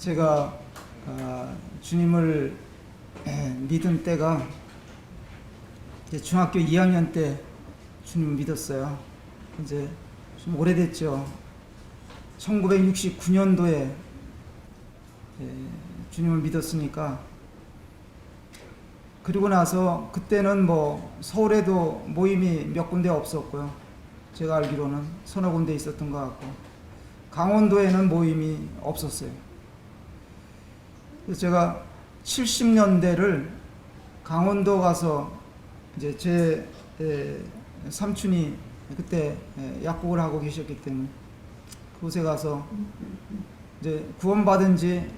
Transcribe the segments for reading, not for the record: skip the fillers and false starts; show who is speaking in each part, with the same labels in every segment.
Speaker 1: 제가 주님을 믿은 때가 이제 중학교 2학년 때 주님을 믿었어요. 이제 좀 오래됐죠. 1969년도에 주님을 믿었으니까. 그리고 나서 그때는 뭐 서울에도 모임이 몇 군데 없었고요. 제가 알기로는 서너 군데 있었던 것 같고, 강원도에는 모임이 없었어요. 그래서 제가 70년대를 강원도 가서 이제 제 삼촌이 그때 약국을 하고 계셨기 때문에 그곳에 가서 이제 구원받은 지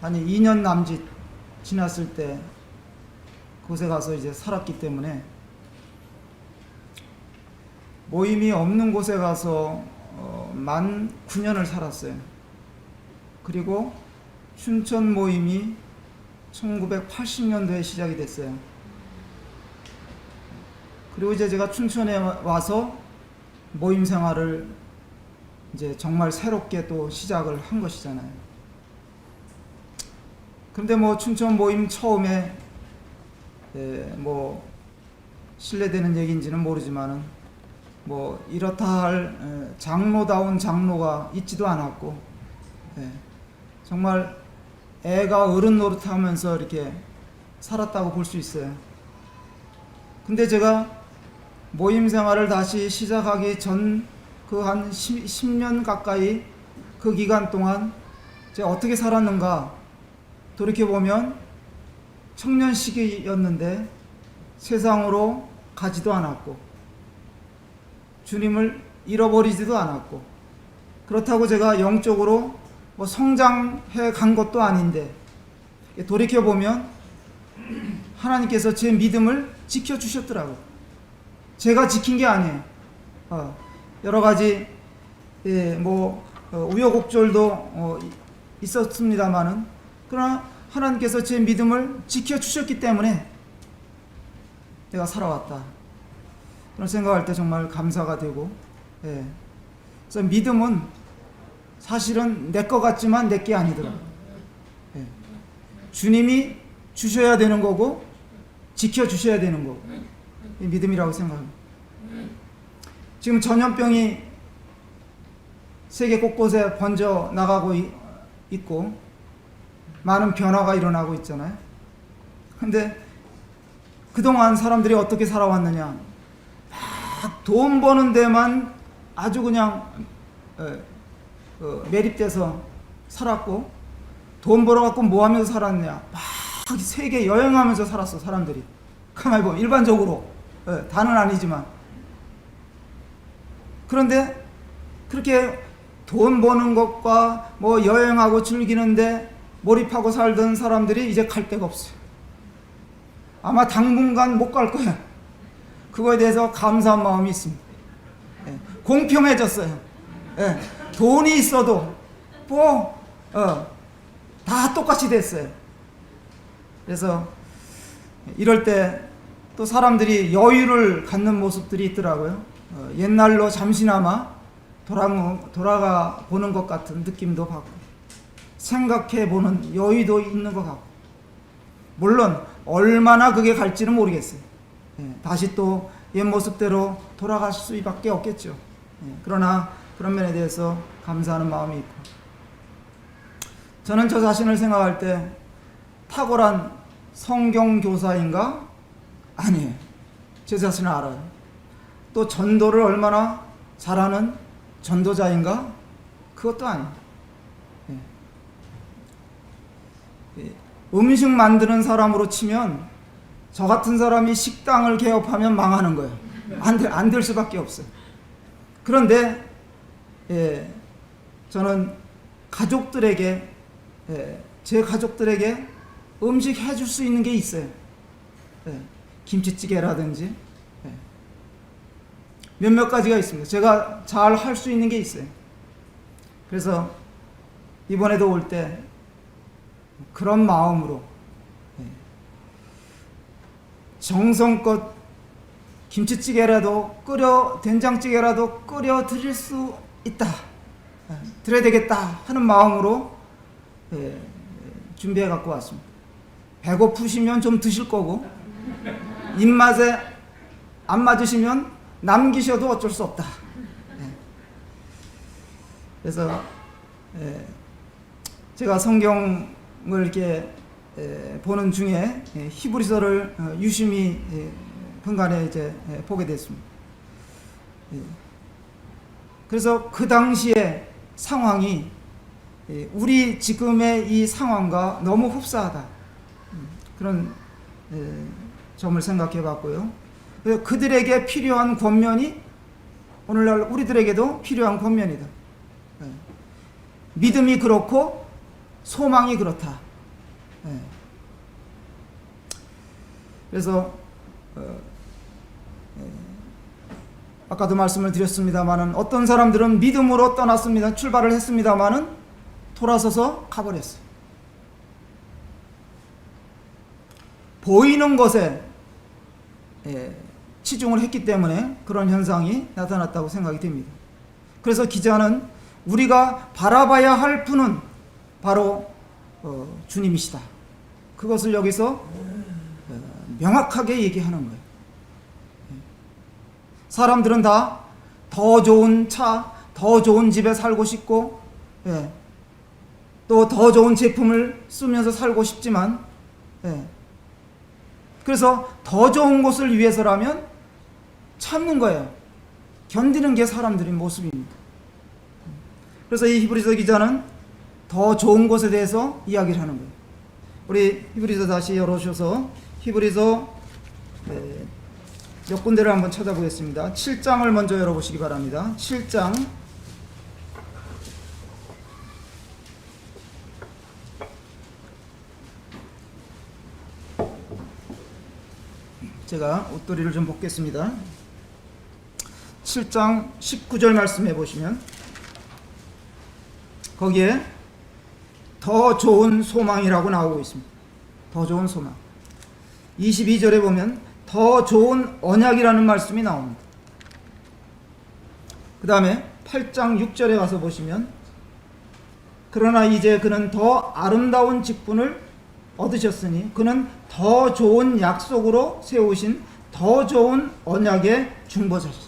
Speaker 1: 한 2년 남짓 지났을 때 그곳에 가서 이제 살았기 때문에, 모임이 없는 곳에 가서 만 9년을 살았어요. 그리고 춘천 모임이 1980년도에 시작이 됐어요. 그리고 이제 제가 춘천에 와서 모임 생활을 이제 정말 새롭게 또 시작을 한 것이잖아요. 근데 뭐 춘천 모임 처음에 뭐 신뢰되는 얘기인지는 모르지만은 뭐 이렇다 할 장로다운 장로가 있지도 않았고, 정말 애가 어른 노릇하면서 이렇게 살았다고 볼 수 있어요. 근데 제가 모임 생활을 다시 시작하기 전 그 한 10년 가까이 그 기간 동안 제가 어떻게 살았는가 돌이켜보면, 청년 시기였는데 세상으로 가지도 않았고 주님을 잃어버리지도 않았고, 그렇다고 제가 영적으로 뭐 성장해 간 것도 아닌데, 돌이켜보면 하나님께서 제 믿음을 지켜주셨더라고요. 제가 지킨 게 아니에요. 여러 가지 우여곡절도 있었습니다만은, 그러나 하나님께서 제 믿음을 지켜주셨기 때문에 내가 살아왔다, 그런 생각할 때 정말 감사가 되고, 그래서 믿음은 사실은 내 것 같지만 내 게 아니더라고요. 주님이 주셔야 되는 거고 지켜주셔야 되는 거고, 믿음이라고 생각합니다. 지금 전염병이 세계 곳곳에 번져 나가고 있고 많은 변화가 일어나고 있잖아요. 근데 그동안 사람들이 어떻게 살아왔느냐, 막 돈 버는 데만 아주 그냥 매립돼서 살았고, 돈 벌어갖고 뭐 하면서 살았냐, 막 세계 여행하면서 살았어 사람들이. 가만히 보면 일반적으로, 다는 아니지만. 그런데 그렇게 돈 버는 것과 뭐 여행하고 즐기는데 몰입하고 살던 사람들이 이제 갈 데가 없어요. 아마 당분간 못 갈 거예요. 그거에 대해서 감사한 마음이 있습니다. 공평해졌어요. 돈이 있어도 다 똑같이 됐어요. 그래서 이럴 때 또 사람들이 여유를 갖는 모습들이 있더라고요. 옛날로 잠시나마 돌아가 보는 것 같은 느낌도 받고, 생각해 보는 여유도 있는 것 같고, 물론 얼마나 그게 갈지는 모르겠어요. 다시 또 옛 모습대로 돌아갈 수밖에 없겠죠. 그러나 그런 면에 대해서 감사하는 마음이 있고, 저는 저 자신을 생각할 때 탁월한 성경 교사인가? 아니에요. 제 자신을 알아요. 또 전도를 얼마나 잘하는 전도자인가? 그것도 아니에요. 음식 만드는 사람으로 치면 저 같은 사람이 식당을 개업하면 망하는 거예요. 안 될 수밖에 없어요. 그런데 저는 가족들에게, 제 가족들에게 음식 해줄 수 있는 게 있어요. 김치찌개라든지 몇몇 가지가 있습니다. 제가 잘 할 수 있는 게 있어요. 그래서 이번에도 올 때 그런 마음으로 정성껏 김치찌개라도 된장찌개라도 끓여 드릴 수 있다, 드려야 되겠다 하는 마음으로 준비해 갖고 왔습니다. 배고프시면 좀 드실 거고 입맛에 안 맞으시면 남기셔도 어쩔 수 없다. 그래서 제가 성경을 이렇게 보는 중에 히브리서를 유심히 근간에 이제 보게 됐습니다. 그래서 그 당시의 상황이 우리 지금의 이 상황과 너무 흡사하다. 그런 점을 생각해 봤고요. 그래서 그들에게 필요한 권면이 오늘날 우리들에게도 필요한 권면이다. 믿음이 그렇고 소망이 그렇다. 그래서 아까도 말씀을 드렸습니다마는 어떤 사람들은 믿음으로 떠났습니다. 출발을 했습니다마는 돌아서서 가버렸어요. 보이는 것에 치중을 했기 때문에 그런 현상이 나타났다고 생각이 됩니다. 그래서 기자는 우리가 바라봐야 할 분은 바로 주님이시다. 그것을 여기서 명확하게 얘기하는 거예요. 사람들은 다 더 좋은 차, 더 좋은 집에 살고 싶고 또 더 좋은 제품을 쓰면서 살고 싶지만 그래서 더 좋은 곳을 위해서라면 참는 거예요. 견디는 게 사람들의 모습입니다. 그래서 이 히브리서 기자는 더 좋은 것에 대해서 이야기를 하는 거예요. 우리 히브리서 다시 열어주셔서 히브리서 몇 군데를 한번 찾아보겠습니다. 7장을 먼저 열어보시기 바랍니다. 7장 제가 옷도리를 좀 벗겠습니다. 7장 19절 말씀해 보시면 거기에 더 좋은 소망이라고 나오고 있습니다. 더 좋은 소망. 22절에 보면 더 좋은 언약이라는 말씀이 나옵니다. 그 다음에 8장 6절에 가서 보시면 그러나 이제 그는 더 아름다운 직분을 얻으셨으니 그는 더 좋은 약속으로 세우신 더 좋은 언약의 중보자시다.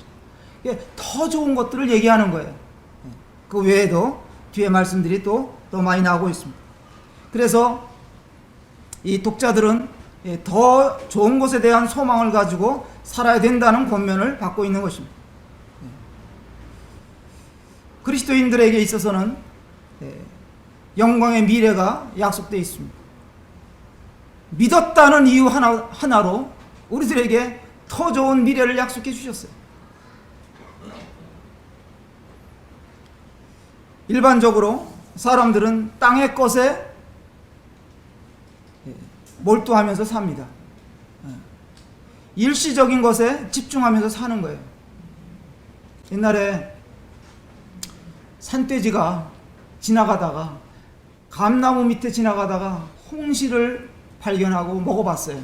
Speaker 1: 더 좋은 것들을 얘기하는 거예요. 그 외에도 뒤에 말씀들이 또 많이 나오고 있습니다. 그래서 이 독자들은 더 좋은 것에 대한 소망을 가지고 살아야 된다는 권면을 받고 있는 것입니다. 그리스도인들에게 있어서는 영광의 미래가 약속되어 있습니다. 믿었다는 이유 하나로 우리들에게 더 좋은 미래를 약속해 주셨어요. 일반적으로 사람들은 땅의 것에 몰두하면서 삽니다. 일시적인 것에 집중하면서 사는 거예요. 옛날에 산돼지가 지나가다가 감나무 밑에 지나가다가 홍시를 발견하고 먹어봤어요.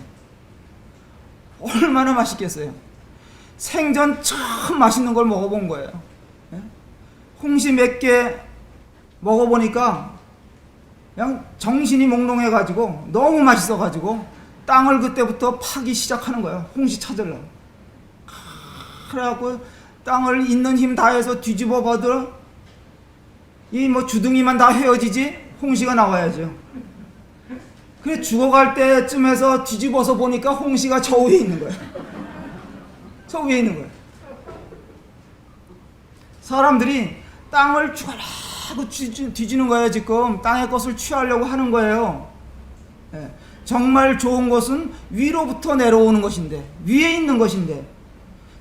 Speaker 1: 얼마나 맛있겠어요. 생전 처음 맛있는 걸 먹어본 거예요. 홍시 몇 개 먹어보니까 그냥 정신이 몽롱해가지고 너무 맛있어가지고 땅을 그때부터 파기 시작하는 거예요. 홍시 찾으려고. 그래갖고 땅을 있는 힘 다해서 뒤집어 봐도 이 주둥이만 다 헤어지지 홍시가 나와야죠. 그래 죽어갈 때쯤에서 뒤집어서 보니까 홍시가 저 위에 있는 거예요. 저 위에 있는 거예요. 사람들이 땅을 죽어라고 뒤지는 거예요. 지금 땅의 것을 취하려고 하는 거예요. 정말 좋은 것은 위로부터 내려오는 것인데, 위에 있는 것인데,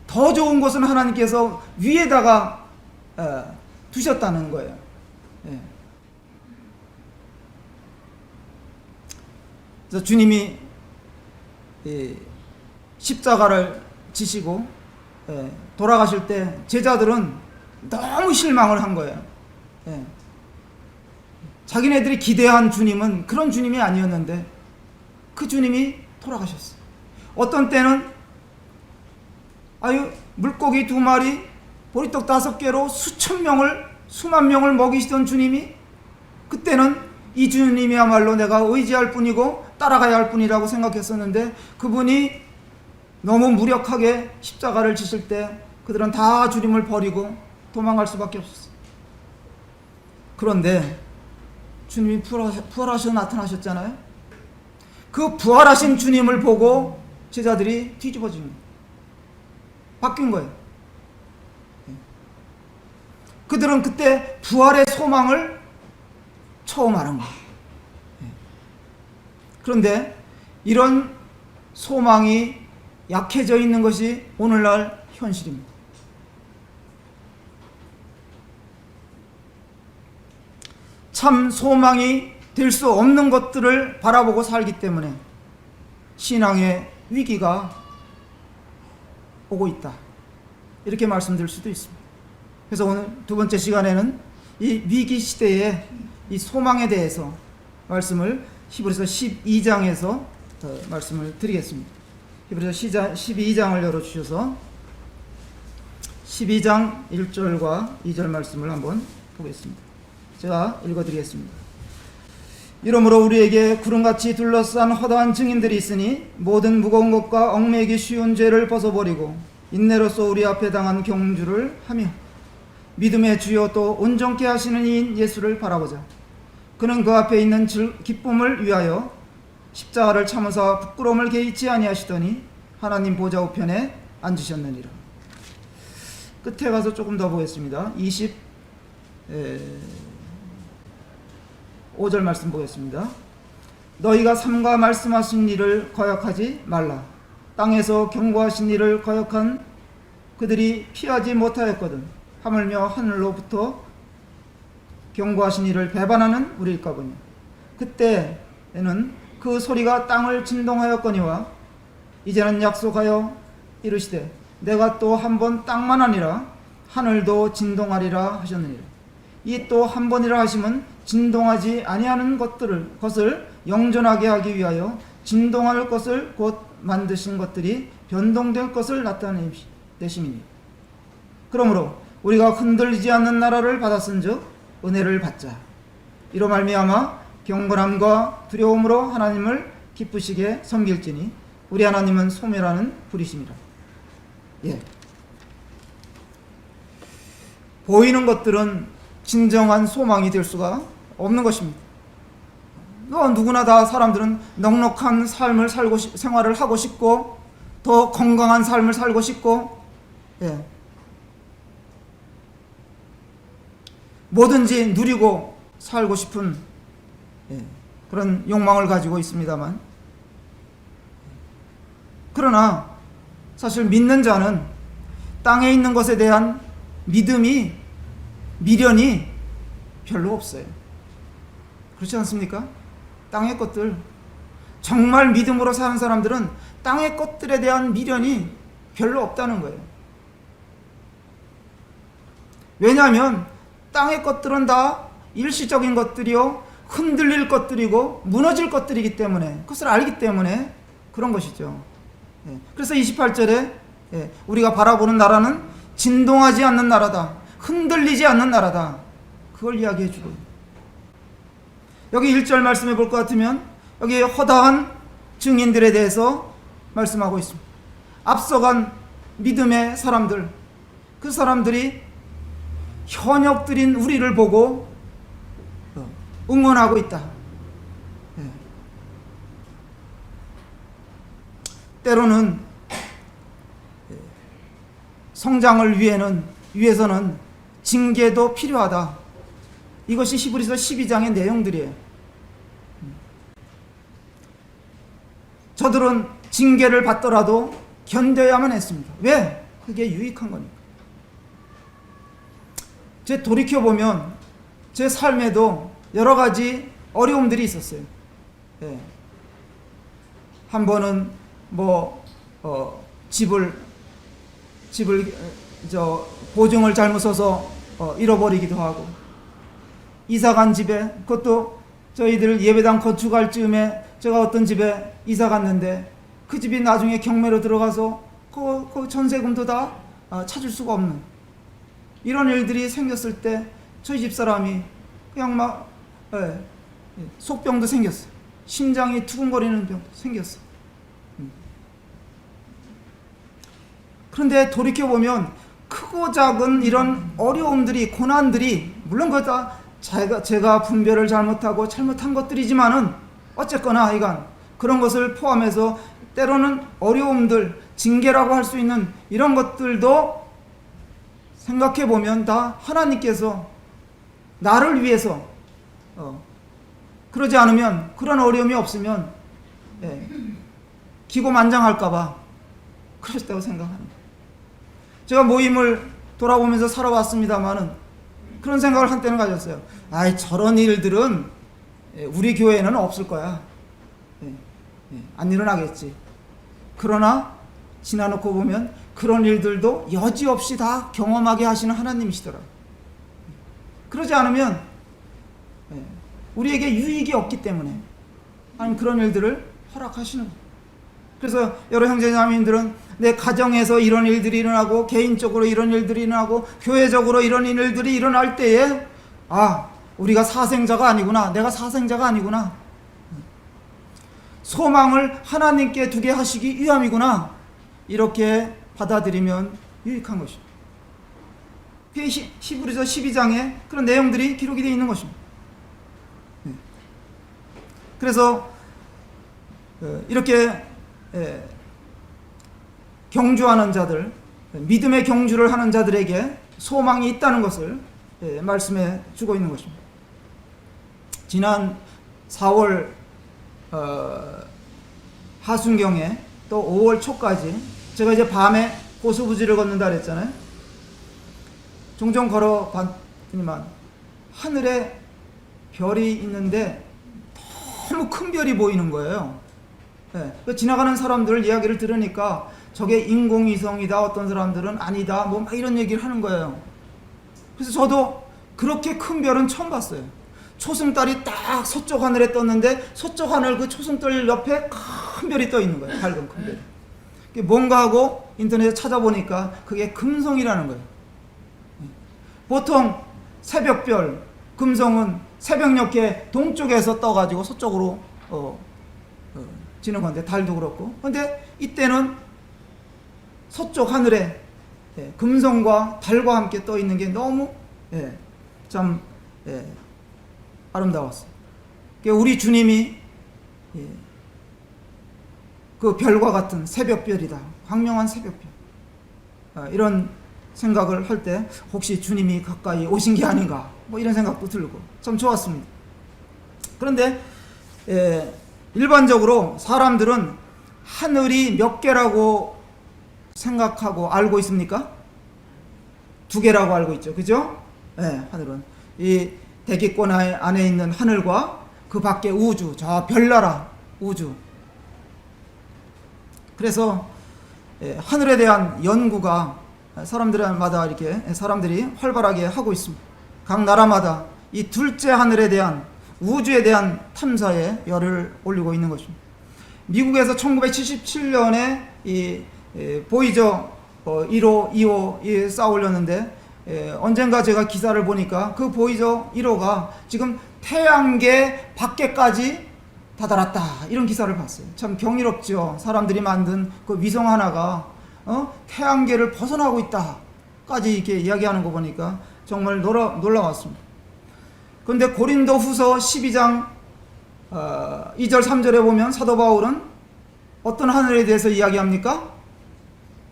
Speaker 1: 더 좋은 것은 하나님께서 위에다가 두셨다는 거예요. 그래서 주님이 십자가를 지시고 돌아가실 때 제자들은 너무 실망을 한 거예요. 자기네들이 기대한 주님은 그런 주님이 아니었는데 그 주님이 돌아가셨어요. 어떤 때는 물고기 2마리 보리떡 5개로 수만 명을 먹이시던 주님이 그때는 이 주님이야말로 내가 의지할 뿐이고 따라가야 할 뿐이라고 생각했었는데, 그분이 너무 무력하게 십자가를 지실 때 그들은 다 주님을 버리고 도망갈 수밖에 없었어요. 그런데 주님이 부활하셔서 나타나셨잖아요. 그 부활하신 주님을 보고 제자들이 뒤집어진 거예요. 바뀐 거예요. 그들은 그때 부활의 소망을 처음 알은 거예요. 그런데 이런 소망이 약해져 있는 것이 오늘날 현실입니다. 참 소망이 될 수 없는 것들을 바라보고 살기 때문에 신앙의 위기가 오고 있다, 이렇게 말씀드릴 수도 있습니다. 그래서 오늘 두 번째 시간에는 이 위기 시대의 이 소망에 대해서 말씀을 히브리서 12장에서 말씀을 드리겠습니다. 히브리서 12장을 열어주셔서 12장 1절과 2절 말씀을 한번 보겠습니다. 제가 읽어드리겠습니다. 이러므로 우리에게 구름같이 둘러싼 허다한 증인들이 있으니 모든 무거운 것과 얽매이기 쉬운 죄를 벗어버리고 인내로써 우리 앞에 당한 경주를 하며 믿음의 주요 또 온전케 하시는 이인 예수를 바라보자. 그는 그 앞에 있는 기쁨을 위하여 십자가를 참으사 부끄러움을 개의치 아니하시더니 하나님 보좌 우편에 앉으셨느니라. 끝에 가서 조금 더 보겠습니다. 5절 말씀 보겠습니다. 너희가 삼가 말씀하신 일을 거역하지 말라. 땅에서 경고하신 일을 거역한 그들이 피하지 못하였거든. 하물며 하늘로부터 경고하신 일을 배반하는 우리일까 보니. 그때에는 그 소리가 땅을 진동하였거니와 이제는 약속하여 이르시되 내가 또 한 번 땅만 아니라 하늘도 진동하리라 하셨느니라. 이 또 한 번이라 하심은 진동하지 아니하는 것을 영존하게 하기 위하여 진동할 것을 곧 만드신 것들이 변동될 것을 나타내심이니. 그러므로 우리가 흔들리지 않는 나라를 받았은즉 은혜를 받자. 이로 말미암아 경건함과 두려움으로 하나님을 기쁘시게 섬길지니 우리 하나님은 소멸하는 불이심이라. 보이는 것들은 진정한 소망이 될 수가 없는 것입니다. 누구나 다 사람들은 넉넉한 삶을 생활을 하고 싶고 더 건강한 삶을 살고 싶고 뭐든지 누리고 살고 싶은 그런 욕망을 가지고 있습니다만, 그러나 사실 믿는 자는 땅에 있는 것에 대한 미련이 별로 없어요. 그렇지 않습니까? 땅의 것들, 정말 믿음으로 사는 사람들은 땅의 것들에 대한 미련이 별로 없다는 거예요. 왜냐하면 땅의 것들은 다 일시적인 것들이요, 흔들릴 것들이고 무너질 것들이기 때문에, 그것을 알기 때문에 그런 것이죠. 그래서 28절에 우리가 바라보는 나라는 진동하지 않는 나라다, 흔들리지 않는 나라다, 그걸 이야기해 주고, 여기 1절 말씀해 볼 것 같으면 여기 허다한 증인들에 대해서 말씀하고 있습니다. 앞서간 믿음의 사람들, 그 사람들이 현역들인 우리를 보고 응원하고 있다. 때로는 성장을 위해서는 징계도 필요하다. 이것이 히브리서 12장의 내용들이에요. 저들은 징계를 받더라도 견뎌야만 했습니다. 왜? 그게 유익한 거니까. 제 돌이켜보면 제 삶에도 여러 가지 어려움들이 있었어요. 한 번은 집을 보증을 잘못 써서 잃어버리기도 하고, 이사간 집에, 그것도 저희들 예배당 건축할 즈음에 제가 어떤 집에 이사 갔는데 그 집이 나중에 경매로 들어가서 그 전세금도 다 찾을 수가 없는 이런 일들이 생겼을 때 저희 집사람이 그냥 속병도 생겼어. 심장이 두근거리는 병도 생겼어. 그런데 돌이켜보면 크고 작은 이런 어려움들이, 고난들이, 물론 그거 다 제가 분별을 잘못하고 잘못한 것들이지만은 어쨌거나 이간 그런 것을 포함해서 때로는 어려움들, 징계라고 할 수 있는 이런 것들도 생각해보면 다 하나님께서 나를 위해서, 그러지 않으면, 그런 어려움이 없으면 기고만장할까봐 그러셨다고 생각합니다. 제가 모임을 돌아보면서 살아왔습니다마는 그런 생각을 한때는 가졌어요. 아이, 저런 일들은 우리 교회에는 없을 거야. 안 일어나겠지. 그러나 지나놓고 보면 그런 일들도 여지없이 다 경험하게 하시는 하나님이시더라고요. 그러지 않으면 우리에게 유익이 없기 때문에 하나님 그런 일들을 허락하시는 거예요. 그래서 여러 형제자매님들은 내 가정에서 이런 일들이 일어나고, 개인적으로 이런 일들이 일어나고, 교회적으로 이런 일들이 일어날 때에 우리가 사생자가 아니구나, 내가 사생자가 아니구나, 소망을 하나님께 두게 하시기 위함이구나, 이렇게 받아들이면 유익한 것입니다. 히브리서 12장에 그런 내용들이 기록이 되어 있는 것입니다. 그래서 이렇게 경주하는 자들, 믿음의 경주를 하는 자들에게 소망이 있다는 것을 말씀해 주고 있는 것입니다. 지난 4월 하순경에 또 5월 초까지 제가 이제 밤에 고수부지를 걷는다 그랬잖아요. 종종 걸어봤더니만 하늘에 별이 있는데 너무 큰 별이 보이는 거예요. 지나가는 사람들 이야기를 들으니까 저게 인공위성이다, 어떤 사람들은 아니다, 뭐 막 이런 얘기를 하는 거예요. 그래서 저도 그렇게 큰 별은 처음 봤어요. 초승달이 딱 서쪽 하늘에 떴는데 서쪽 하늘 그 초승달 옆에 큰 별이 떠 있는 거예요. 밝은 큰 별이. 그게 뭔가 하고 인터넷에 찾아보니까 그게 금성이라는 거예요. 보통 새벽별, 금성은 새벽녘에 동쪽에서 떠가지고 서쪽으로 지는 건데, 달도 그렇고. 근데 이때는 서쪽 하늘에 금성과 달과 함께 떠 있는 게 너무 참 아름다웠어요. 우리 주님이 그 별과 같은 새벽별이다, 광명한 새벽별, 이런 생각을 할 때 혹시 주님이 가까이 오신 게 아닌가, 뭐 이런 생각도 들고 참 좋았습니다. 그런데 일반적으로 사람들은 하늘이 몇 개라고 생각하고 알고 있습니까? 2개라고 알고 있죠. 그죠? 하늘은 이 대기권 안에 있는 하늘과 그 밖에 우주, 저 별나라 우주. 그래서 하늘에 대한 연구가 사람들마다 이렇게 사람들이 활발하게 하고 있습니다. 각 나라마다 이 둘째 하늘에 대한, 우주에 대한 탐사에 열을 올리고 있는 것입니다. 미국에서 1977년에 이 보이저 1호, 2호 쌓아 올렸는데, 언젠가 제가 기사를 보니까 그 보이저 1호가 지금 태양계 밖에까지 다다랐다, 이런 기사를 봤어요. 참 경이롭죠. 사람들이 만든 그 위성 하나가 태양계를 벗어나고 있다까지 이렇게 이야기하는 거 보니까 정말 놀라웠습니다. 그런데 고린도 후서 12장 2절 3절에 보면 사도 바울은 어떤 하늘에 대해서 이야기합니까?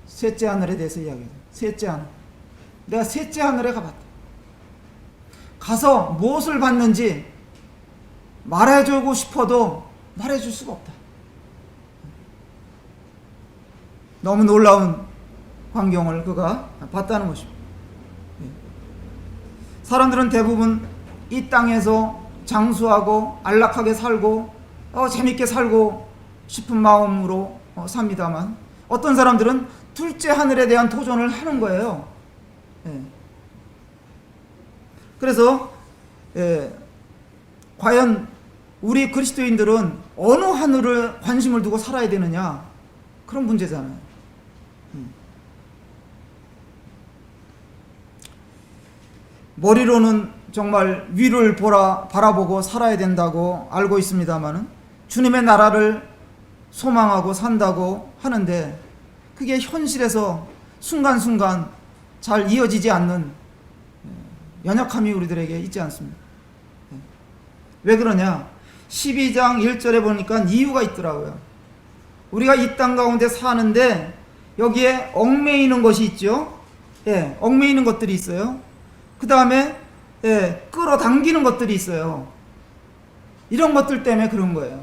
Speaker 1: 셋째 하늘에 대해서 이야기해요. 셋째 하늘. 내가 셋째 하늘에 가봤다. 가서 무엇을 봤는지 말해주고 싶어도 말해줄 수가 없다. 너무 놀라운 광경을 그가 봤다는 것입니다. 사람들은 대부분 이 땅에서 장수하고 안락하게 살고 재밌게 살고 싶은 마음으로 삽니다만, 어떤 사람들은 둘째 하늘에 대한 도전을 하는 거예요. 그래서 과연 우리 그리스도인들은 어느 하늘을 관심을 두고 살아야 되느냐, 그런 문제잖아요. 머리로는 정말 위를 바라보고 살아야 된다고 알고 있습니다마는 주님의 나라를 소망하고 산다고 하는데 그게 현실에서 순간순간 잘 이어지지 않는 연약함이 우리들에게 있지 않습니까? 왜 그러냐? 12장 1절에 보니까 이유가 있더라고요. 우리가 이 땅 가운데 사는데 여기에 얽매이는 것이 있죠. 얽매이는 것들이 있어요. 그 다음에 끌어당기는 것들이 있어요. 이런 것들 때문에 그런 거예요.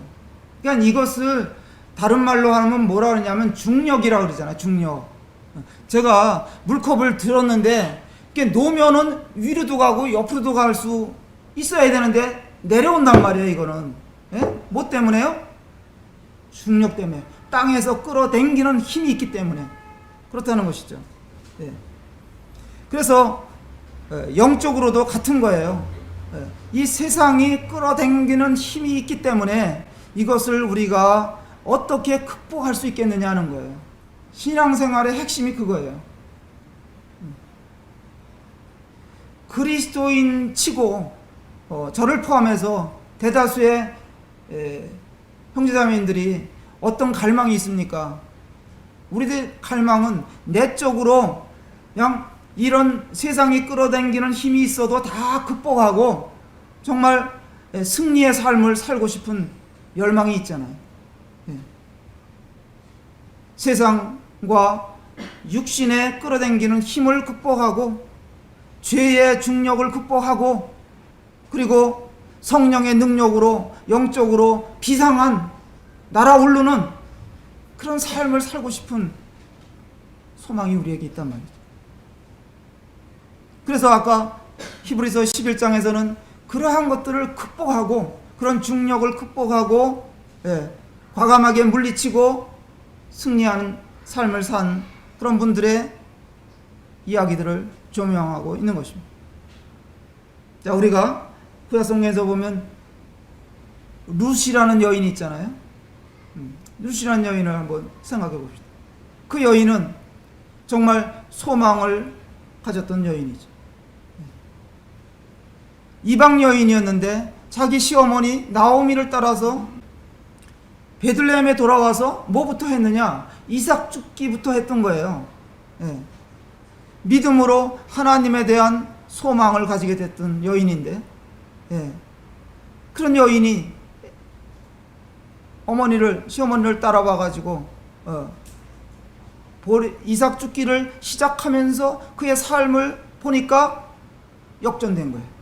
Speaker 1: 그러니까 이것을 다른 말로 하면 뭐라 그러냐면 중력이라고 그러잖아요. 중력. 제가 물컵을 들었는데 이게 놓으면은 위로도 가고 옆으로도 갈 수 있어야 되는데 내려온단 말이에요. 이거는 뭐 때문에요? 중력 때문에. 땅에서 끌어당기는 힘이 있기 때문에 그렇다는 것이죠. 그래서 영적으로도 같은 거예요. 이 세상이 끌어당기는 힘이 있기 때문에 이것을 우리가 어떻게 극복할 수 있겠느냐 하는 거예요. 신앙생활의 핵심이 그거예요. 그리스도인 치고 저를 포함해서 대다수의 형제자매님들이 어떤 갈망이 있습니까? 우리들 갈망은 내적으로 그냥 이런 세상이 끌어당기는 힘이 있어도 다 극복하고 정말 승리의 삶을 살고 싶은 열망이 있잖아요. 세상과 육신에 끌어당기는 힘을 극복하고 죄의 중력을 극복하고 그리고 성령의 능력으로 영적으로 비상한 날아오르는 그런 삶을 살고 싶은 소망이 우리에게 있단 말이죠. 그래서 아까 히브리서 11장에서는 그러한 것들을 극복하고 그런 중력을 극복하고 과감하게 물리치고 승리하는 삶을 산 그런 분들의 이야기들을 조명하고 있는 것입니다. 자, 우리가 구약성경에서 보면 룻이라는 여인이 있잖아요. 룻이라는 여인을 한번 생각해 봅시다. 그 여인은 정말 소망을 가졌던 여인이죠. 이방 여인이었는데 자기 시어머니 나오미를 따라서 베들레헴에 돌아와서 뭐부터 했느냐? 이삭 죽기부터 했던 거예요. 믿음으로 하나님에 대한 소망을 가지게 됐던 여인인데 그런 여인이 시어머니를 따라와 가지고 이삭 죽기를 시작하면서 그의 삶을 보니까 역전된 거예요.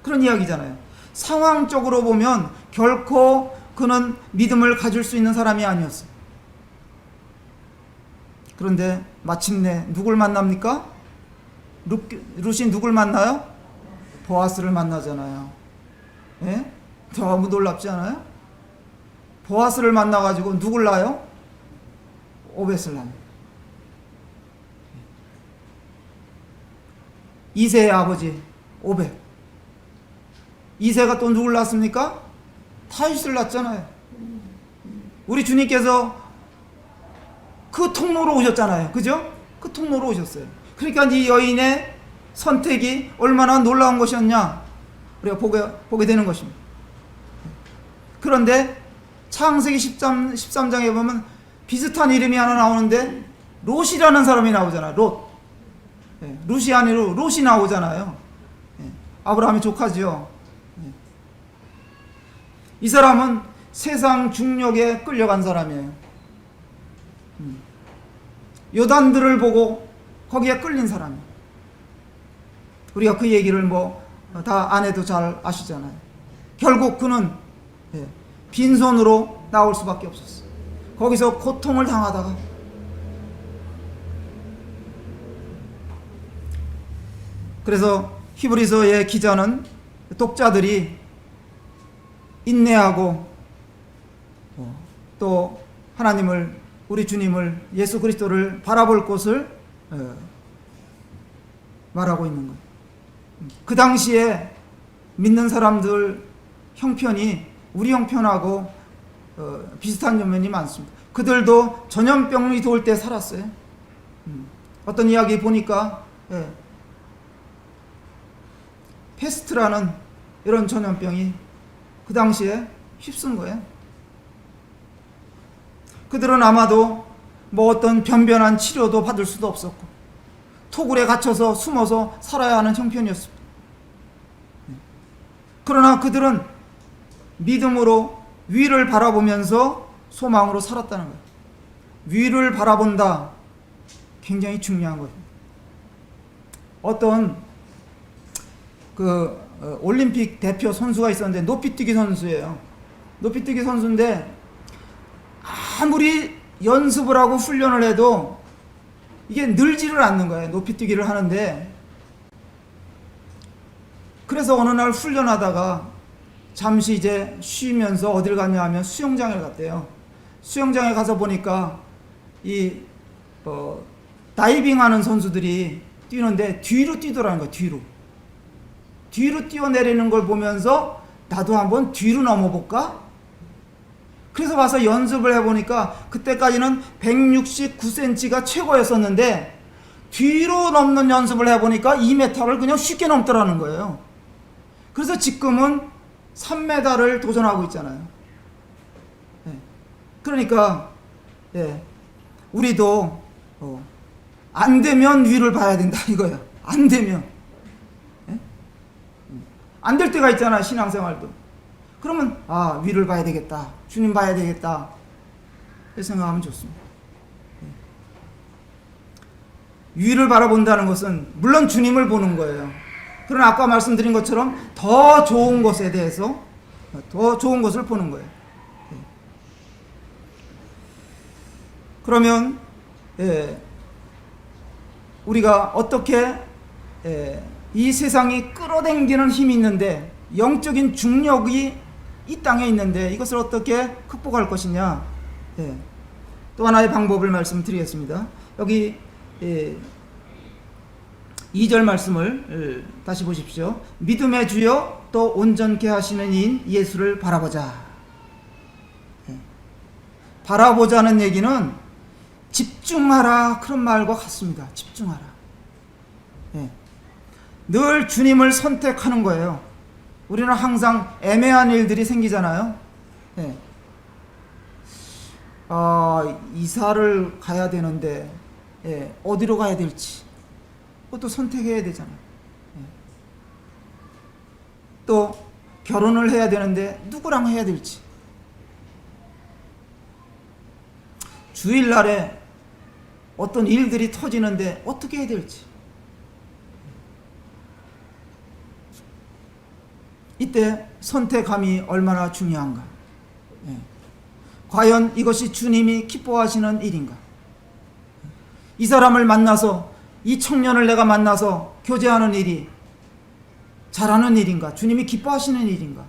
Speaker 1: 그런 이야기잖아요. 상황적으로 보면 결코 그는 믿음을 가질 수 있는 사람이 아니었어요. 그런데 마침내 누굴 만납니까? 룻이 누굴 만나요? 보아스를 만나잖아요. 너무 놀랍지 않아요? 보아스를 만나가지고 누굴 낳아요? 오벳을 낳아요. 이새의 아버지 오벳. 이새가 또 누굴 낳았습니까? 다윗을 낳았잖아요. 우리 주님께서 그 통로로 오셨잖아요. 그죠? 그 통로로 오셨어요. 그러니까 이 여인의 선택이 얼마나 놀라운 것이었냐 우리가 보게 되는 것입니다. 그런데 창세기 13장에 보면 비슷한 이름이 하나 나오는데 롯이라는 사람이 나오잖아요. 룻이 아니라 롯이 나오잖아요. 아브라함의 조카죠. 이 사람은 세상 중력에 끌려간 사람이에요. 요단들을 보고 거기에 끌린 사람이에요. 우리가 그 얘기를 다 안 해도 잘 아시잖아요. 결국 그는 빈손으로 나올 수밖에 없었어요. 거기서 고통을 당하다가 그래서 히브리서의 기자는 독자들이 인내하고 또 하나님을 우리 주님을 예수 그리스도를 바라볼 것을 말하고 있는 거예요. 그 당시에 믿는 사람들 형편이 우리 형편하고 비슷한 면이 많습니다. 그들도 전염병이 돌 때 살았어요. 어떤 이야기 보니까 패스트라는 이런 전염병이 그 당시에 휩쓴 거예요. 그들은 아마도 뭐 어떤 변변한 치료도 받을 수도 없었고 토굴에 갇혀서 숨어서 살아야 하는 형편이었습니다. 그러나 그들은 믿음으로 위를 바라보면서 소망으로 살았다는 거예요. 위를 바라본다. 굉장히 중요한 거예요. 어떤 올림픽 대표 선수가 있었는데 높이뛰기 선수예요. 높이뛰기 선수인데 아무리 연습을 하고 훈련을 해도 이게 늘지를 않는 거예요. 높이뛰기를 하는데. 그래서 어느 날 훈련하다가 잠시 이제 쉬면서 어딜 갔냐 하면 수영장에 갔대요. 수영장에 가서 보니까 다이빙 하는 선수들이 뛰는데 뒤로 뛰더라는 거예요. 뒤로 뛰어내리는 걸 보면서 나도 한번 뒤로 넘어볼까? 그래서 와서 연습을 해보니까 그때까지는 169cm가 최고였었는데 뒤로 넘는 연습을 해보니까 2m를 그냥 쉽게 넘더라는 거예요. 그래서 지금은 3m를 도전하고 있잖아요. 그러니까 우리도 안 되면 위를 봐야 된다 이거야. 안 되면 안 될 때가 있잖아. 신앙생활도. 그러면 위를 봐야 되겠다. 주님 봐야 되겠다. 이렇게 생각하면 좋습니다. 위를 바라본다는 것은 물론 주님을 보는 거예요. 그러나 아까 말씀드린 것처럼 더 좋은 것에 대해서 더 좋은 것을 보는 거예요. 그러면 우리가 어떻게 이 세상이 끌어당기는 힘이 있는데 영적인 중력이 이 땅에 있는데 이것을 어떻게 극복할 것이냐. 또 하나의 방법을 말씀드리겠습니다. 여기 2절 말씀을 다시 보십시오. 믿음의 주여 또 온전케 하시는 이인 예수를 바라보자. 바라보자는 얘기는 집중하라 그런 말과 같습니다. 집중하라. 늘 주님을 선택하는 거예요. 우리는 항상 애매한 일들이 생기잖아요. 이사를 가야 되는데 어디로 가야 될지 그것도 선택해야 되잖아요. 또 결혼을 해야 되는데 누구랑 해야 될지, 주일날에 어떤 일들이 터지는데 어떻게 해야 될지, 이때 선택함이 얼마나 중요한가. 과연 이것이 주님이 기뻐하시는 일인가? 이 사람을 만나서, 이 청년을 내가 만나서 교제하는 일이 잘하는 일인가? 주님이 기뻐하시는 일인가?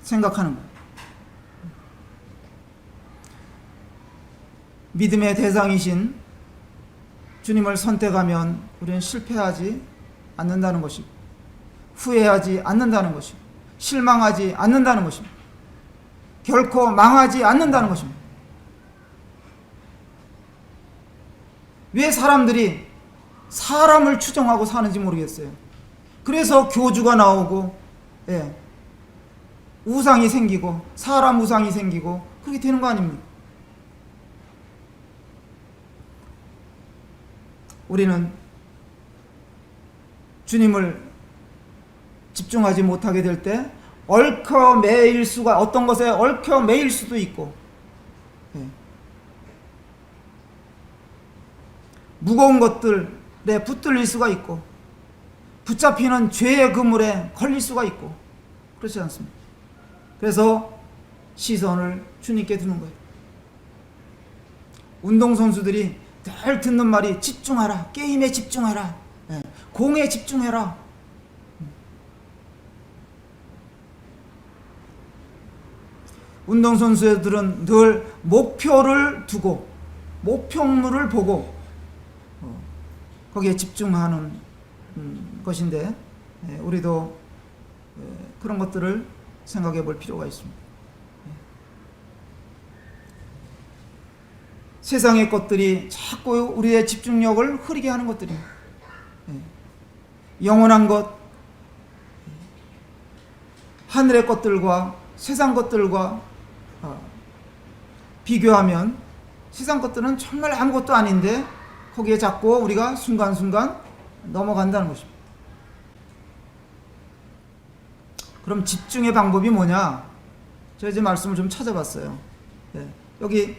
Speaker 1: 생각하는 거예요. 믿음의 대상이신 주님을 선택하면 우리는 실패하지 않는다는 것이고, 후회하지 않는다는 것이고, 실망하지 않는다는 것입니다. 결코 망하지 않는다는 것입니다. 왜 사람들이 사람을 추종하고 사는지 모르겠어요. 그래서 교주가 나오고 우상이 생기고 사람 우상이 생기고 그렇게 되는 거 아닙니까? 우리는 주님을 집중하지 못하게 될 때 얽혀 매일 수가, 어떤 것에 얽혀 매일 수도 있고, 무거운 것들에 붙들릴 수가 있고, 붙잡히는 죄의 그물에 걸릴 수가 있고, 그렇지 않습니까? 그래서 시선을 주님께 두는 거예요. 운동선수들이 늘 듣는 말이 집중하라, 게임에 집중하라, 공에 집중해라. 운동선수들은 늘 목표를 두고 목표물을 보고 거기에 집중하는 것인데, 우리도 그런 것들을 생각해 볼 필요가 있습니다. 세상의 것들이 자꾸 우리의 집중력을 흐리게 하는 것들입니다. 영원한 것, 하늘의 것들과 세상 것들과 비교하면 세상 것들은 정말 아무것도 아닌데 거기에 자꾸 우리가 순간순간 넘어간다는 것입니다. 그럼 집중의 방법이 뭐냐? 제가 이제 말씀을 좀 찾아봤어요. 여기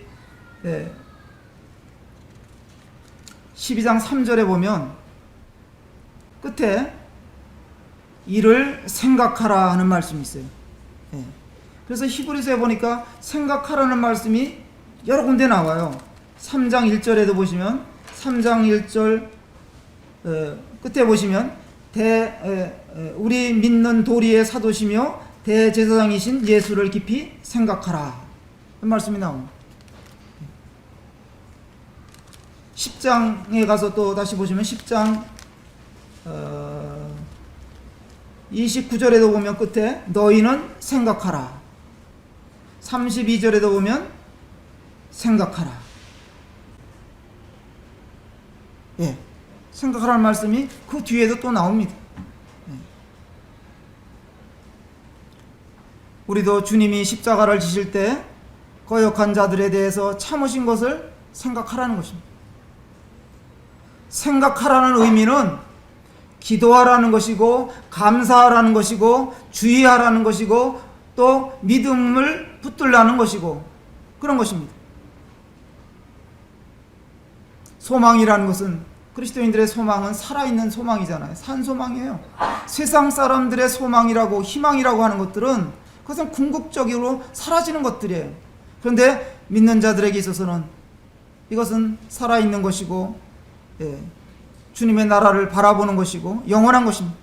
Speaker 1: 12장 3절에 보면 끝에 이를 생각하라 하는 말씀이 있어요. 그래서 히브리서에 보니까 생각하라는 말씀이 여러 군데 나와요. 3장 1절에도 보시면 3장 1절 끝에 보시면 우리 믿는 도리의 사도시며 대제사장이신 예수를 깊이 생각하라 그 말씀이 나옵니다. 10장에 가서 또 다시 보시면 10장 29절에도 보면 끝에 너희는 생각하라. 32절에도 보면 생각하라. 생각하라는 말씀이 그 뒤에도 또 나옵니다. 우리도 주님이 십자가를 지실 때 거역한 자들에 대해서 참으신 것을 생각하라는 것입니다. 생각하라는 의미는 기도하라는 것이고 감사하라는 것이고 주의하라는 것이고 또 믿음을 붙들라는 것이고 그런 것입니다. 소망이라는 것은 그리스도인들의 소망은 살아있는 소망이잖아요. 산 소망이에요. 세상 사람들의 소망이라고 희망이라고 하는 것들은 그것은 궁극적으로 사라지는 것들이에요. 그런데 믿는 자들에게 있어서는 이것은 살아있는 것이고 주님의 나라를 바라보는 것이고 영원한 것입니다.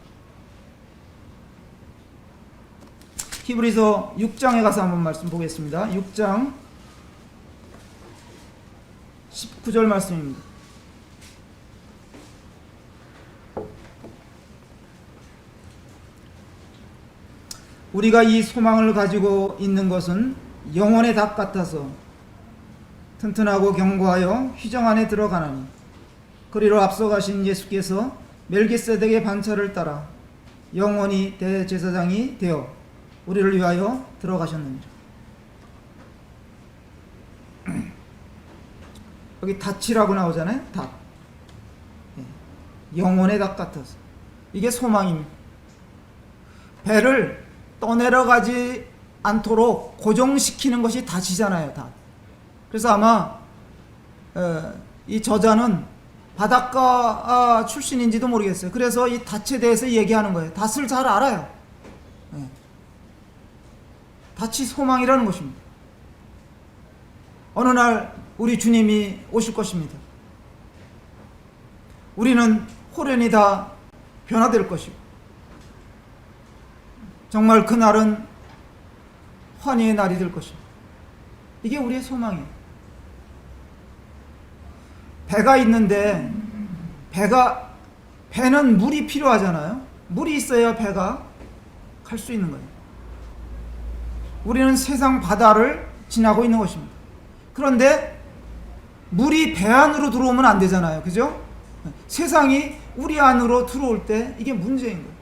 Speaker 1: 히브리서 6장에 가서 한번 말씀 보겠습니다. 6장 19절 말씀입니다. 우리가 이 소망을 가지고 있는 것은 영혼의 닭 같아서 튼튼하고 견고하여 휘정 안에 들어가나니 그리로 앞서가신 예수께서 멜기세덱의 반차를 따라 영원히 대제사장이 되어 우리를 위하여 들어가셨느니라. 여기 닭이라고 나오잖아요. 닭. 영혼의 닭 같아서. 이게 소망입니다. 배를 떠내려가지 않도록 고정시키는 것이 닷이잖아요. 닷. 그래서 아마 이 저자는 바닷가 출신인지도 모르겠어요. 그래서 이 닷에 대해서 얘기하는 거예요. 닷을 잘 알아요. 닷이 소망이라는 것입니다. 어느 날 우리 주님이 오실 것입니다. 우리는 홀연히 다 변화될 것이고 정말 그날은 환희의 날이 될 것입니다. 이게 우리의 소망이에요. 배가 있는데 배는 물이 필요하잖아요. 물이 있어야 배가 갈 수 있는 거예요. 우리는 세상 바다를 지나고 있는 것입니다. 그런데 물이 배 안으로 들어오면 안 되잖아요. 그죠? 세상이 우리 안으로 들어올 때 이게 문제인 거예요.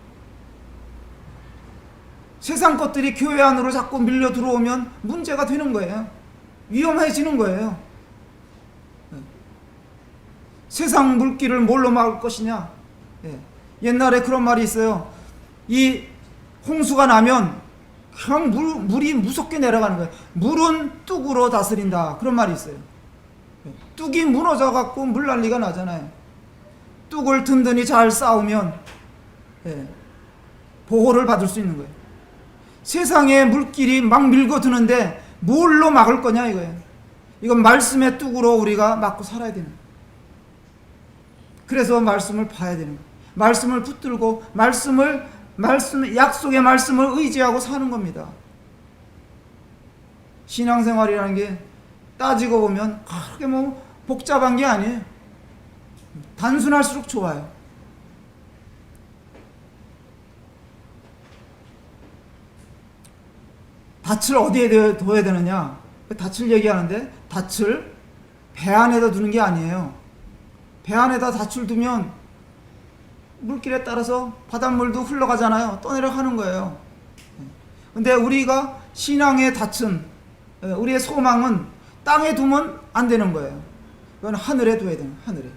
Speaker 1: 세상 것들이 교회 안으로 자꾸 밀려 들어오면 문제가 되는 거예요. 위험해지는 거예요. 세상 물길을 뭘로 막을 것이냐? 옛날에 그런 말이 있어요. 이 홍수가 나면 그냥 물이 무섭게 내려가는 거예요. 물은 뚝으로 다스린다. 그런 말이 있어요. 뚝이 무너져 갖고 물난리가 나잖아요. 뚝을 든든히 잘 쌓으면 보호를 받을 수 있는 거예요. 세상에 물길이 막 밀고드는데 뭘로 막을 거냐 이거예요. 이건 말씀의 뚝으로 우리가 막고 살아야 되는 거예요. 그래서 말씀을 봐야 되는 거예요. 말씀을 붙들고 약속의 말씀을 의지하고 사는 겁니다. 신앙생활이라는 게 따지고 보면 그렇게 뭐 복잡한 게 아니에요. 단순할수록 좋아요. 닻을 어디에 둬야 되느냐? 닻을 얘기하는데 닻을 배 안에다 두는 게 아니에요. 배 안에다 닻을 두면 물길에 따라서 바닷물도 흘러가잖아요. 떠내려가는 거예요. 근데 우리가 신앙의 닻은, 우리의 소망은 땅에 두면 안 되는 거예요. 이건 하늘에 둬야 되는, 하늘에.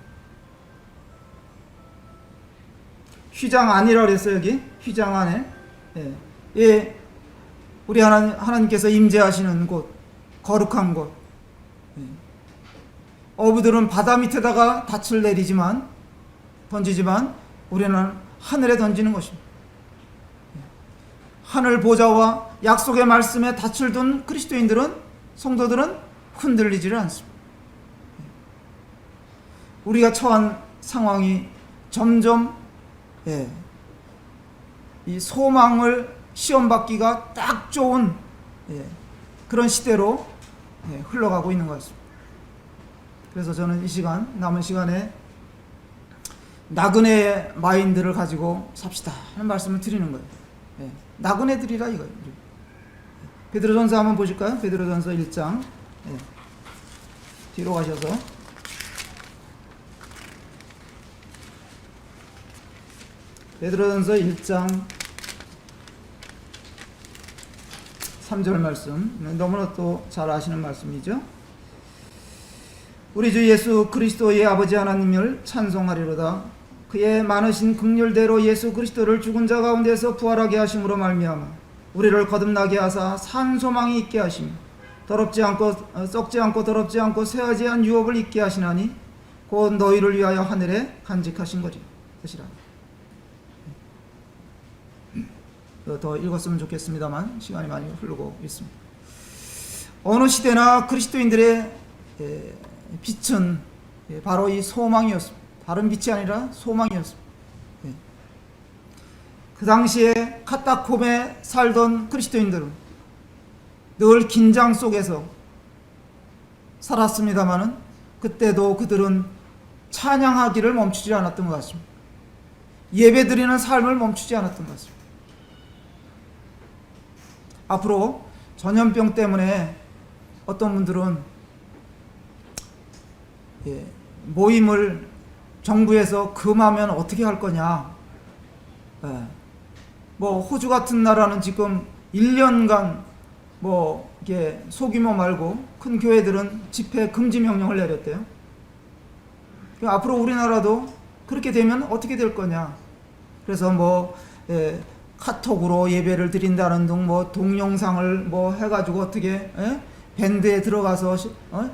Speaker 1: 휘장 안이라고 그랬어요, 여기. 휘장 안에. 예, 우리 하나님께서 임재하시는 곳, 거룩한 곳. 어부들은 바다 밑에다가 닻을 던지지만 우리는 하늘에 던지는 것입니다. 하늘 보좌와 약속의 말씀에 닻을 둔 그리스도인들은, 성도들은 흔들리지를 않습니다. 우리가 처한 상황이 점점 이 소망을 시험받기가 딱 좋은 그런 시대로 흘러가고 있는 것 같습니다. 그래서 저는 이 시간, 남은 시간에 나그네의 마인드를 가지고 삽시다 하는 말씀을 드리는 거예요. 나그네들이라 이거예요. 베드로전서 한번 보실까요? 베드로전서 1장. 뒤로 가셔서 베드로전서 1장 3절 말씀, 너무나 또 잘 아시는 말씀이죠. 우리 주 예수 그리스도의 아버지 하나님을 찬송하리로다. 그의 많으신 긍휼대로 예수 그리스도를 죽은 자 가운데서 부활하게 하심으로 말미암아 우리를 거듭나게 하사 산 소망이 있게 하시며 더럽지 않고 썩지 않고 더럽지 않고 쇠하지 않은 유업을 있게 하시나니 곧 너희를 위하여 하늘에 간직하신 것이라. 더 읽었으면 좋겠습니다만 시간이 많이 흐르고 있습니다. 어느 시대나 그리스도인들의 빛은 바로 이 소망이었습니다. 다른 빛이 아니라 소망이었습니다. 그 당시에 카타콤에 살던 그리스도인들은 늘 긴장 속에서 살았습니다마는 그때도 그들은 찬양하기를 멈추지 않았던 것 같습니다. 예배드리는 삶을 멈추지 않았던 것 같습니다. 앞으로 전염병 때문에 어떤 분들은 모임을 정부에서 금하면 어떻게 할 거냐. 뭐 호주 같은 나라는 지금 1년간 뭐 이게 소규모 말고 큰 교회들은 집회 금지 명령을 내렸대요. 앞으로 우리나라도 그렇게 되면 어떻게 될 거냐. 그래서 뭐 카톡으로 예배를 드린다는 등 뭐 동영상을 뭐 해가지고 어떻게 밴드에 들어가서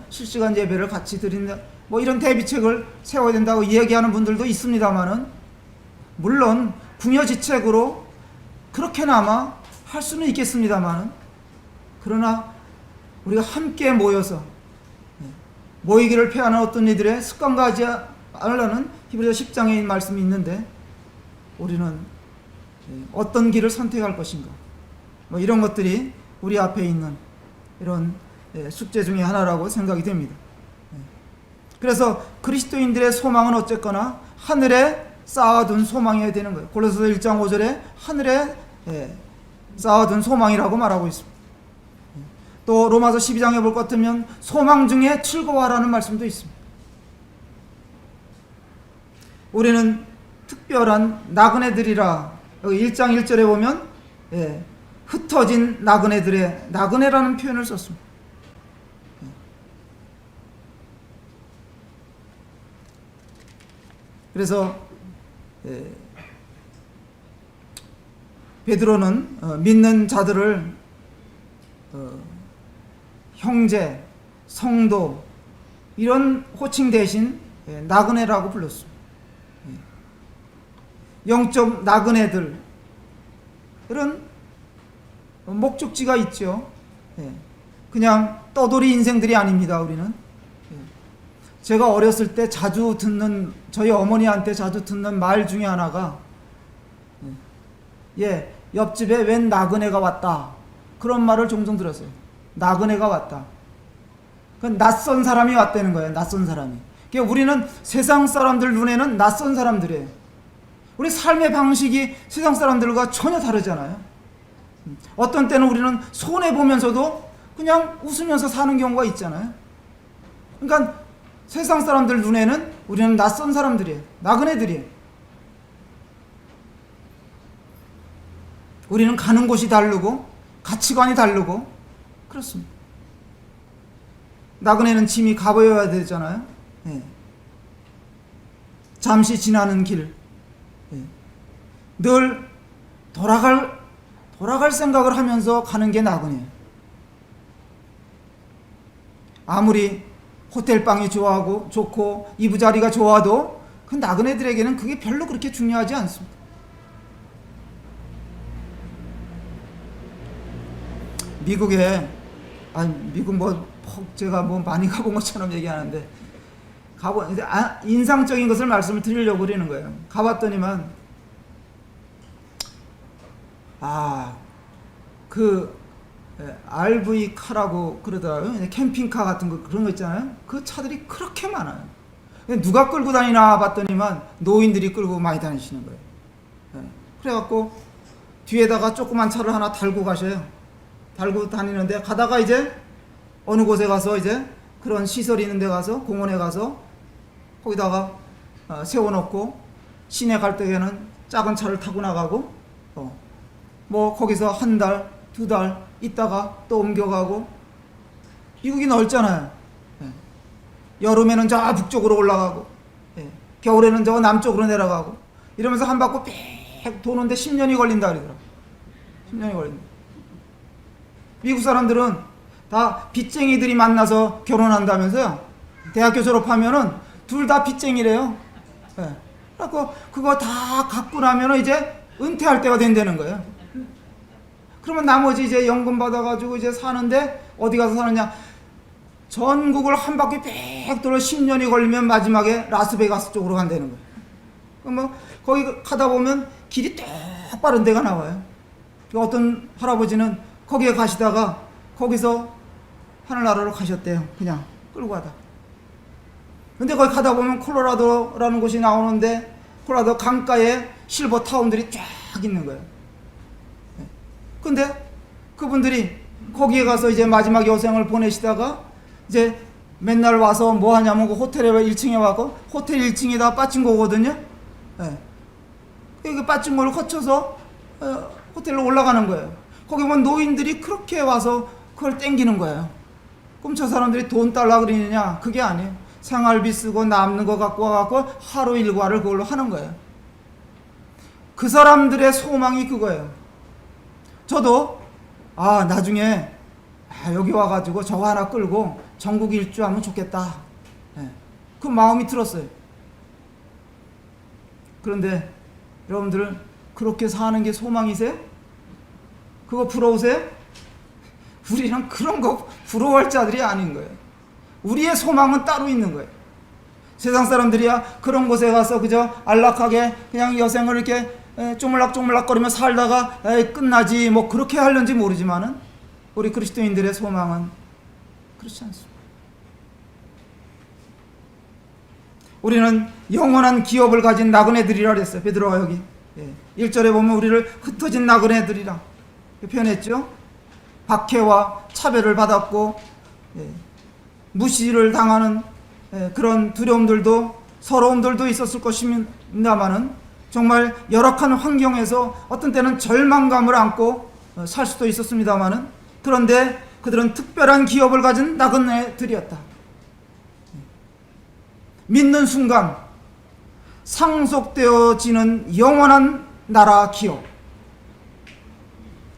Speaker 1: 실시간 예배를 같이 드린다, 뭐 이런 대비책을 세워야 된다고 이야기하는 분들도 있습니다만은, 물론 궁여지책으로 그렇게나마 할 수는 있겠습니다만은, 그러나 우리가 함께 모여서 모이기를 패하는 어떤 이들의 습관과 하지 않으려는 히브리서 10장의 말씀이 있는데, 우리는 어떤 길을 선택할 것인가, 뭐 이런 것들이 우리 앞에 있는 이런 숙제 중에 하나라고 생각이 됩니다. 그래서 그리스도인들의 소망은 어쨌거나 하늘에 쌓아둔 소망이어야 되는 거예요. 골로새서 1장 5절에 하늘에 쌓아둔 소망이라고 말하고 있습니다. 또 로마서 12장에 볼 것 같으면 소망 중에 즐거워하라는 말씀도 있습니다. 우리는 특별한 나그네들이라, 여기 1장 1절에 보면 흩어진 나그네들의, 나그네라는 표현을 썼습니다. 그래서 베드로는 믿는 자들을 형제, 성도 이런 호칭 대신 나그네라고 불렀습니다. 영적 나그네들, 이런 목적지가 있죠. 그냥 떠돌이 인생들이 아닙니다. 우리는 제가 어렸을 때 자주 듣는, 저희 어머니한테 자주 듣는 말 중에 하나가 옆집에 웬 나그네가 왔다, 그런 말을 종종 들었어요. 나그네가 왔다. 그건 낯선 사람이 왔다는 거예요. 낯선 사람이. 그러니까 우리는 세상 사람들 눈에는 낯선 사람들이에요. 우리 삶의 방식이 세상 사람들과 전혀 다르잖아요. 어떤 때는 우리는 손해보면서도 그냥 웃으면서 사는 경우가 있잖아요. 그러니까 세상 사람들 눈에는 우리는 낯선 사람들이에요. 나그네들이에요. 우리는 가는 곳이 다르고 가치관이 다르고 그렇습니다. 나그네는 짐이 가벼워야 되잖아요. 예. 잠시 지나는 길, 예. 늘 돌아갈 생각을 하면서 가는 게 나그네예요. 아무리 호텔방이 좋고 이부자리가 좋아도 그 나그네들에게는 그게 별로 그렇게 중요하지 않습니다. 미국에 미국 제가 많이 가본 것처럼 얘기하는데 인상적인 것을 말씀을 드리려고 그러는 거예요. 가봤더니만 그 RV 카라고 그러더라고요. 캠핑카 같은 거 그런 거 있잖아요. 그 차들이 그렇게 많아요. 누가 끌고 다니나 봤더니만 노인들이 끌고 많이 다니시는 거예요. 그래갖고 뒤에다가 조그만 차를 하나 달고 가셔요. 달고 다니는데 가다가 이제 어느 곳에 가서 이제 그런 시설이 있는 데 가서 공원에 가서 거기다가 세워놓고 시내 갈 때에는 작은 차를 타고 나가고 거기서 한 달, 두 달 있다가 또 옮겨가고. 미국이 넓잖아요. 여름에는 저 북쪽으로 올라가고 겨울에는 저 남쪽으로 내려가고 이러면서 한 바퀴 빽 도는데 10년이 걸린다 그러더라고요. 10년이 걸린다. 미국 사람들은 다 빚쟁이들이 만나서 결혼한다면서요. 대학교 졸업하면은 둘 다 빚쟁이래요. 그래갖고 그거 다 갖고 나면은 이제 은퇴할 때가 된다는 거예요. 그러면 나머지 이제 연금 받아가지고 이제 사는데 어디 가서 사느냐? 전국을 한 바퀴 빽 돌아 10년이 걸리면 마지막에 라스베가스 쪽으로 간다는 거예요. 그럼 거기 가다 보면 길이 똑바른 데가 나와요. 어떤 할아버지는 거기에 가시다가 거기서 하늘나라로 가셨대요. 그냥 끌고 가다. 근데 거기 가다 보면 콜로라도라는 곳이 나오는데 콜로라도 강가에 실버 타운들이 쫙 있는 거예요. 근데 그분들이 거기에 가서 이제 마지막 여생을 보내시다가 이제 맨날 와서 뭐 하냐면 그 호텔에 1층에 와서 호텔 1층에다 빠진 거거든요. 그 빠진 거를 거쳐서 호텔로 올라가는 거예요. 거기 보면 노인들이 그렇게 와서 그걸 땡기는 거예요. 그럼 저 사람들이 돈 달라 그러느냐? 그게 아니에요. 생활비 쓰고 남는 거 갖고 와갖고 하루 일과를 그걸로 하는 거예요. 그 사람들의 소망이 그거예요. 저도 나중에 여기 와가지고 저거 하나 끌고 전국 일주하면 좋겠다. 그 마음이 들었어요. 그런데 여러분들은 그렇게 사는 게 소망이세요? 그거 부러우세요? 우리는 그런 거 부러워할 자들이 아닌 거예요. 우리의 소망은 따로 있는 거예요. 세상 사람들이야 그런 곳에 가서 그저 안락하게 그냥 여생을 이렇게 쪼물락쪼물락거리며 살다가 끝나지 그렇게 하려는지 모르지만은 우리 그리스도인들의 소망은 그렇지 않습니다. 우리는 영원한 기업을 가진 나그네들이라 그랬어요. 베드로가 여기 1절에 보면 우리를 흩어진 나그네들이라 표현했죠. 박해와 차별을 받았고 무시를 당하는 그런 두려움들도 서러움들도 있었을 것입니다마는 정말 열악한 환경에서 어떤 때는 절망감을 안고 살 수도 있었습니다마는 그런데 그들은 특별한 기업을 가진 나그네들이었다. 믿는 순간 상속되어지는 영원한 나라 기업,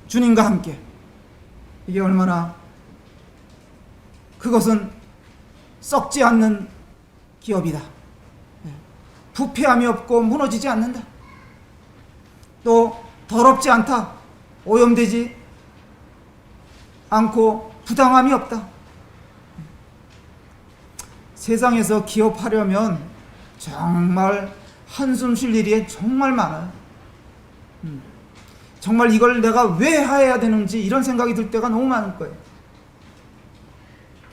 Speaker 1: 주님과 함께. 이게 얼마나 그것은 썩지 않는 기업이다. 부패함이 없고 무너지지 않는다. 또 더럽지 않다. 오염되지 않고 부당함이 없다. 세상에서 기업하려면 정말 한숨 쉴 일이 정말 많아요. 정말 이걸 내가 왜 해야 되는지 이런 생각이 들 때가 너무 많을 거예요.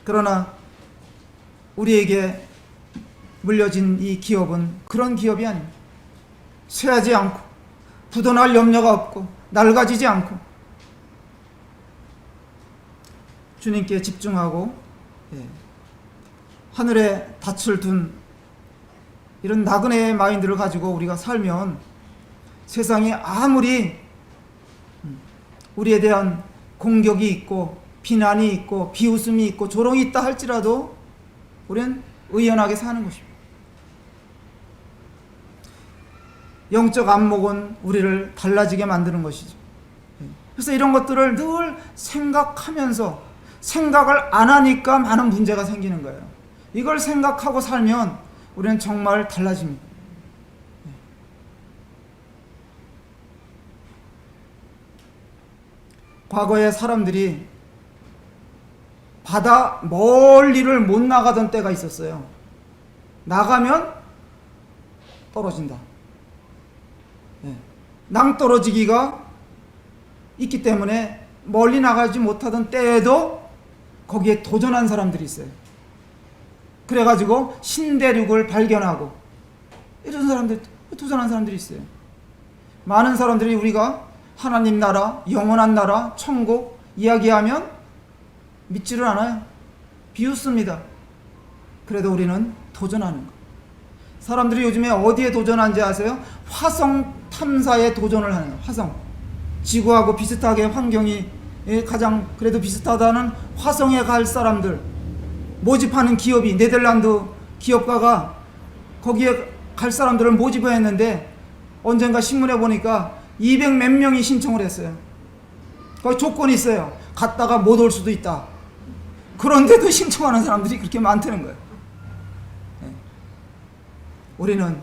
Speaker 1: 그러나 우리에게 물려진 이 기업은 그런 기업이 아닙니다. 쇠하지 않고 부도날 염려가 없고 낡아지지 않고 주님께 집중하고 하늘에 닻을 둔 이런 나그네의 마인드를 가지고 우리가 살면 세상이 아무리 우리에 대한 공격이 있고 비난이 있고 비웃음이 있고 조롱이 있다 할지라도 우리는 의연하게 사는 것입니다. 영적 안목은 우리를 달라지게 만드는 것이죠. 그래서 이런 것들을 늘 생각하면서 생각을 안 하니까 많은 문제가 생기는 거예요. 이걸 생각하고 살면 우리는 정말 달라집니다. 과거에 사람들이 바다 멀리를 못 나가던 때가 있었어요. 나가면 떨어진다. 낭떠러지기가 있기 때문에 멀리 나가지 못하던 때에도 거기에 도전한 사람들이 있어요. 그래가지고 신대륙을 발견하고 이런 사람들, 도전한 사람들이 있어요. 많은 사람들이 우리가 하나님 나라, 영원한 나라, 천국 이야기하면 믿지를 않아요. 비웃습니다. 그래도 우리는 도전하는 거. 사람들이 요즘에 어디에 도전하는지 아세요? 화성 탐사에 도전을 하는 거예요. 화성. 지구하고 비슷하게 환경이 가장 그래도 비슷하다는 화성에 갈 사람들 모집하는 기업이 네덜란드 기업가가 거기에 갈 사람들을 모집했는데 언젠가 신문에 보니까 200 몇 명이 신청을 했어요. 거기 조건이 있어요. 갔다가 못 올 수도 있다. 그런데도 신청하는 사람들이 그렇게 많다는 거예요. 우리는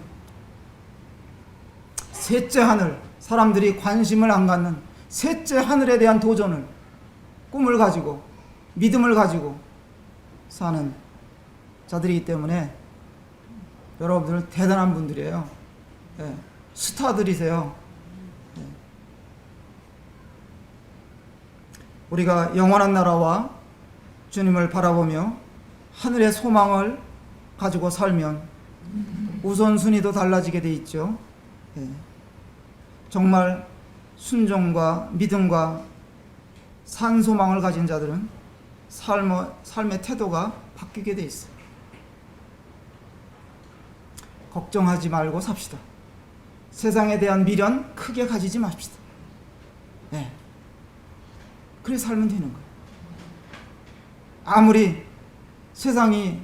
Speaker 1: 셋째 하늘, 사람들이 관심을 안 갖는 셋째 하늘에 대한 도전을, 꿈을 가지고 믿음을 가지고 사는 자들이기 때문에 여러분들은 대단한 분들이에요. 스타들이세요. 우리가 영원한 나라와 주님을 바라보며 하늘의 소망을 가지고 살면 우선순위도 달라지게 돼 있죠. 정말 순종과 믿음과 산소망을 가진 자들은 삶의 태도가 바뀌게 돼 있어요. 걱정하지 말고 삽시다. 세상에 대한 미련 크게 가지지 맙시다. 그래 살면 되는 거예요. 아무리 세상이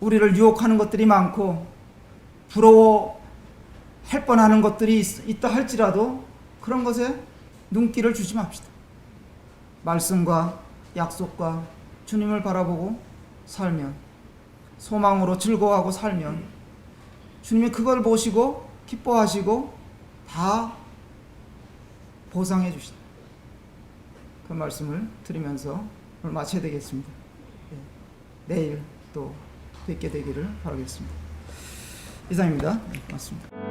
Speaker 1: 우리를 유혹하는 것들이 많고 부러워할 뻔하는 것들이 있다 할지라도 그런 것에 눈길을 주지 맙시다. 말씀과 약속과 주님을 바라보고 살면, 소망으로 즐거워하고 살면 주님이 그걸 보시고 기뻐하시고 다 보상해 주시다. 그 말씀을 드리면서 오늘 마쳐야 되겠습니다. 내일 또 뵙게 되기를 바라겠습니다. 이상입니다. 고맙습니다.